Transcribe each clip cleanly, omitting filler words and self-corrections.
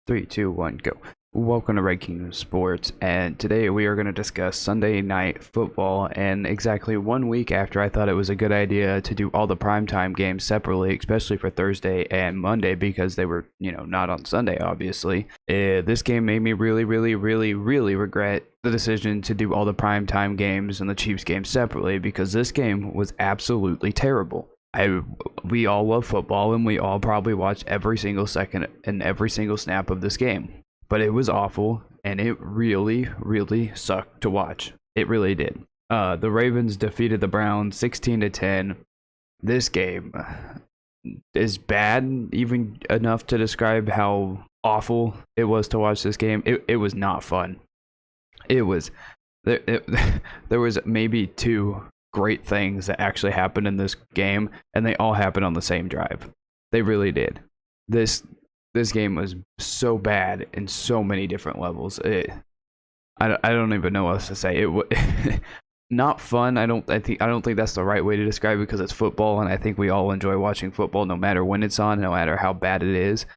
Three, two, one, go. Welcome to Red Kingdom Sports, and today we are going to discuss Sunday Night Football. And exactly 1 week after I thought it was a good idea to do all the primetime games separately, especially for Thursday and Monday because they were, not on Sunday, obviously. This game made me really regret the decision to do all the primetime games and the Chiefs game separately because this game was absolutely terrible. We all love football and we all probably watched every single second and every single snap of this game. But it was awful and it really sucked to watch. It really did. The Ravens defeated the Browns 16-10. This game is bad, even enough to describe how awful it was to watch this game. It was not fun. There was maybe two great things that actually happened in this game, and they all happened on the same drive. They really did. This game was so bad in so many different levels. I don't even know what else to say. It not fun. I don't think that's the right way to describe it because it's football, and I think we all enjoy watching football no matter when it's on, no matter how bad it is.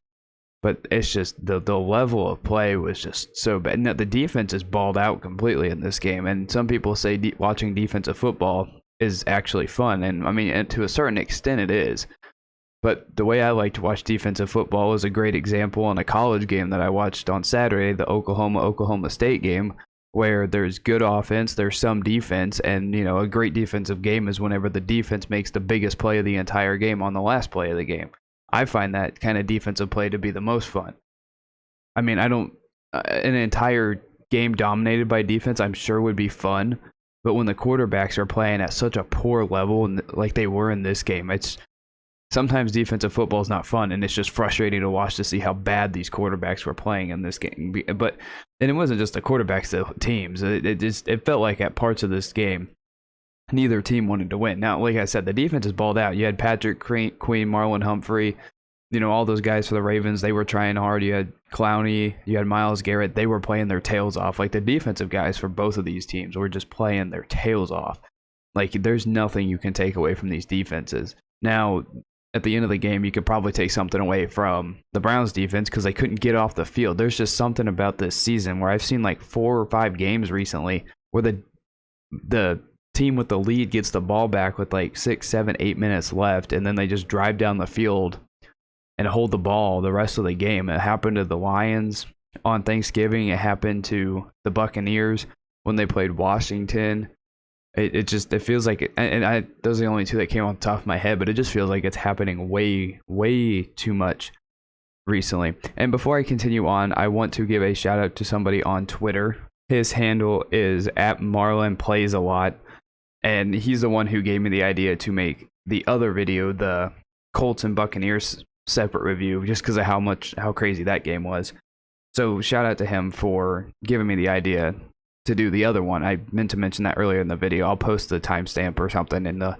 But it's just the level of play was just so bad. Now, the defense is balled out completely in this game, and some people say watching defensive football is actually fun, and I mean, and to a certain extent, it is. But the way I like to watch defensive football is a great example on a college game that I watched on Saturday, the Oklahoma State game, where there's good offense, there's some defense, and a great defensive game is whenever the defense makes the biggest play of the entire game on the last play of the game. I find that kind of defensive play to be the most fun. I mean, an entire game dominated by defense, I'm sure would be fun, but when the quarterbacks are playing at such a poor level, and like they were in this game, sometimes defensive football is not fun, and it's just frustrating to watch to see how bad these quarterbacks were playing in this game. And it wasn't just the quarterbacks, the teams. It felt like at parts of this game, neither team wanted to win. Now, like I said, the defense is balled out. You had Patrick Queen, Marlon Humphrey, all those guys for the Ravens. They were trying hard. You had Clowney, you had Myles Garrett. They were playing their tails off. Like the defensive guys for both of these teams were just playing their tails off. Like there's nothing you can take away from these defenses. Now, at the end of the game, you could probably take something away from the Browns defense because they couldn't get off the field. There's just something about this season where I've seen like 4 or 5 games recently where the team with the lead gets the ball back with like 6, 7, 8 minutes left, and then they just drive down the field and hold the ball the rest of the game. It happened to the Lions on Thanksgiving. It happened to the Buccaneers when they played Washington. It feels like it, and those are the only two that came off the top of my head, but it just feels like it's happening way too much recently. And before I continue on, I want to give a shout out to somebody on Twitter. His handle is @MarlonPlaysALot, and he's the one who gave me the idea to make the other video, the Colts and Buccaneers separate review, just because of how crazy that game was. So shout out to him for giving me the idea to do the other one. I meant to mention that earlier in the video. I'll post the timestamp or something in the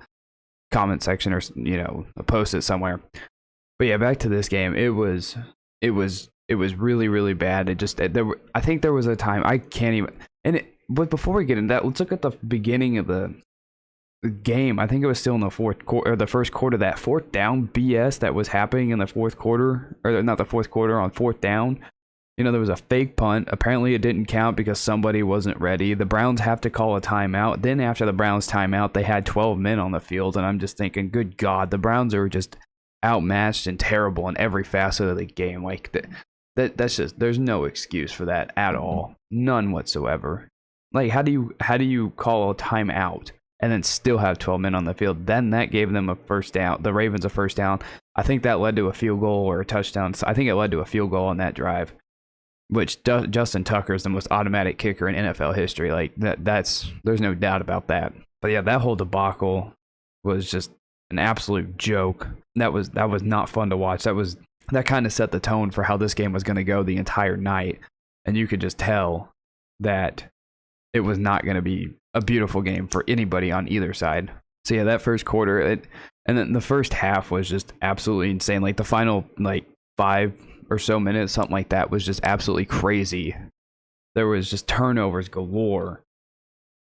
comment section, or I'll post it somewhere. But yeah, back to this game. It was really bad. I think there was a time I can't even. But before we get into that, let's look at the beginning of the game. I think it was still in the fourth quarter, or the first quarter. That fourth down BS that was happening in the fourth quarter, or not the fourth quarter, on fourth down. There was a fake punt. Apparently, it didn't count because somebody wasn't ready. The Browns have to call a timeout. Then after the Browns timeout, they had 12 men on the field, and I'm just thinking, good God, the Browns are just outmatched and terrible in every facet of the game. Like that's just, there's no excuse for that at all, none whatsoever. Like how do you call a timeout and then still have 12 men on the field? Then that gave them a first down. The Ravens a first down. I think that led to a field goal or a touchdown. I think it led to a field goal on that drive, which Justin Tucker is the most automatic kicker in NFL history. Like there's no doubt about that. But yeah, that whole debacle was just an absolute joke. That was not fun to watch. That kind of set the tone for how this game was going to go the entire night, and you could just tell that it was not going to be a beautiful game for anybody on either side. So yeah, that first quarter, and then the first half was just absolutely insane. Like the final 5 or so minutes, something like that, was just absolutely crazy. There was just turnovers galore.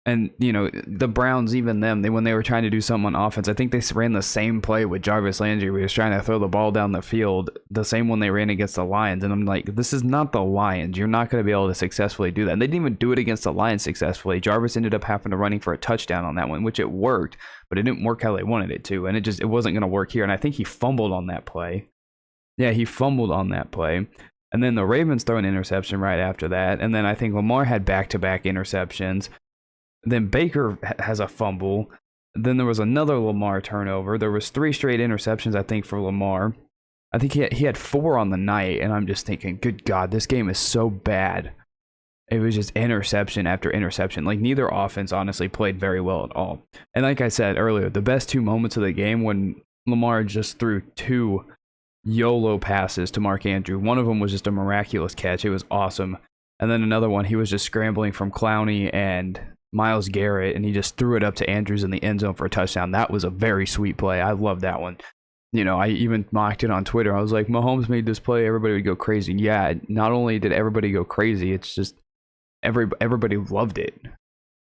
And, you know, the Browns, even them, when they were trying to do something on offense, I think they ran the same play with Jarvis Landry where he was trying to throw the ball down the field, the same one they ran against the Lions. And I'm like, this is not the Lions. You're not going to be able to successfully do that. And they didn't even do it against the Lions successfully. Jarvis ended up having to running for a touchdown on that one, which it worked, but it didn't work how they wanted it to. And it wasn't going to work here. And I think he fumbled on that play. Yeah, he fumbled on that play. And then the Ravens throw an interception right after that. And then I think Lamar had back-to-back interceptions. Then Baker has a fumble. Then there was another Lamar turnover. There was 3 straight interceptions, I think, for Lamar. I think he had 4 on the night, and I'm just thinking, good God, this game is so bad. It was just interception after interception. Like, neither offense, honestly, played very well at all. And like I said earlier, the best 2 moments of the game when Lamar just threw 2 YOLO passes to Mark Andrews. One of them was just a miraculous catch. It was awesome. And then another one, he was just scrambling from Clowney and Myles Garrett, and he just threw it up to Andrews in the end zone for a touchdown. That was a very sweet play. I love that one. You know, I even mocked it on Twitter. I was like, Mahomes made this play, everybody would go crazy. Yeah, not only did everybody go crazy, it's just everybody loved it.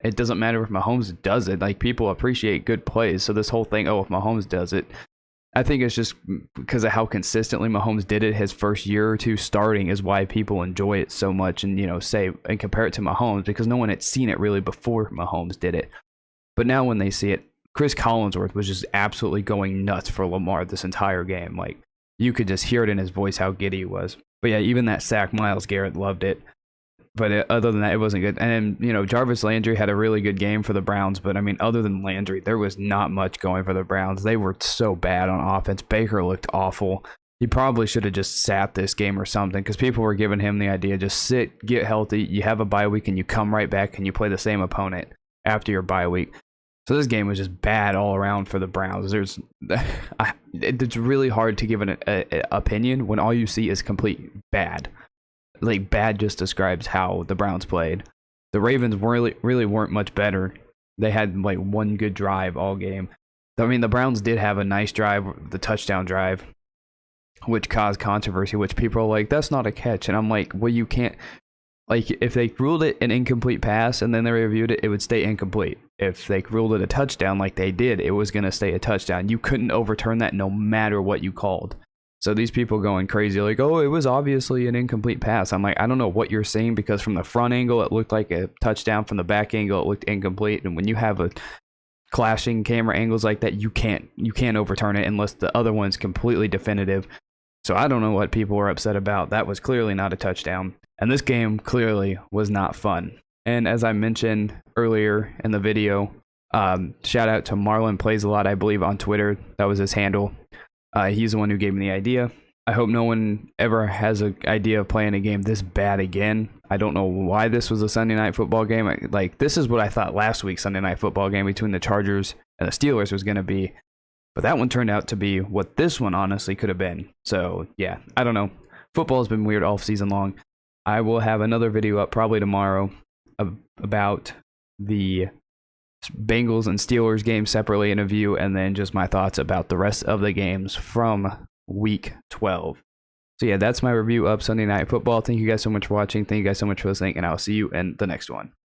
It doesn't matter if Mahomes does it. Like, people appreciate good plays. So this whole thing, oh, if Mahomes does it, I think it's just because of how consistently Mahomes did it his first year or two starting is why people enjoy it so much and, you know, say and compare it to Mahomes, because no one had seen it really before Mahomes did it. But now when they see it, Chris Collinsworth was just absolutely going nuts for Lamar this entire game. Like, you could just hear it in his voice how giddy he was. But yeah, even that sack, Myles Garrett loved it. But other than that, it wasn't good. And then, you know, Jarvis Landry had a really good game for the Browns. But, I mean, other than Landry, there was not much going for the Browns. They were so bad on offense. Baker looked awful. He probably should have just sat this game or something, because people were giving him the idea, just sit, get healthy. You have a bye week, and you come right back, and you play the same opponent after your bye week. So this game was just bad all around for the Browns. It's really hard to give an opinion when all you see is complete bad. Like, bad just describes how the Browns played. The Ravens really weren't much better. They had like one good drive all game. I mean, the Browns did have a nice drive, the touchdown drive, which caused controversy, which people are like, that's not a catch. And I'm like, well, you can't, like, if they ruled it an incomplete pass and then they reviewed it, it would stay incomplete. If they ruled it a touchdown like they did, it was going to stay a touchdown. You couldn't overturn that no matter what you called. So these people going crazy like, oh, it was obviously an incomplete pass. I'm like, I don't know what you're saying, because from the front angle, it looked like a touchdown. From the back angle, it looked incomplete. And when you have a clashing camera angles like that, you can't overturn it unless the other one's completely definitive. So I don't know what people were upset about. That was clearly not a touchdown. And this game clearly was not fun. And as I mentioned earlier in the video, shout out to Marlon Plays a Lot, I believe, on Twitter. That was his handle. He's the one who gave me the idea. I hope no one ever has an idea of playing a game this bad again. I don't know why this was a Sunday Night Football game. This is what I thought last week's Sunday Night Football game between the Chargers and the Steelers was going to be. But that one turned out to be what this one honestly could have been. So, yeah, I don't know. Football has been weird all season long. I will have another video up probably tomorrow about the Bengals and Steelers game separately in a view, and then just my thoughts about the rest of the games from week 12. So yeah, that's my review of Sunday Night Football. Thank you guys so much for watching. Thank you guys so much for listening, and I'll see you in the next one.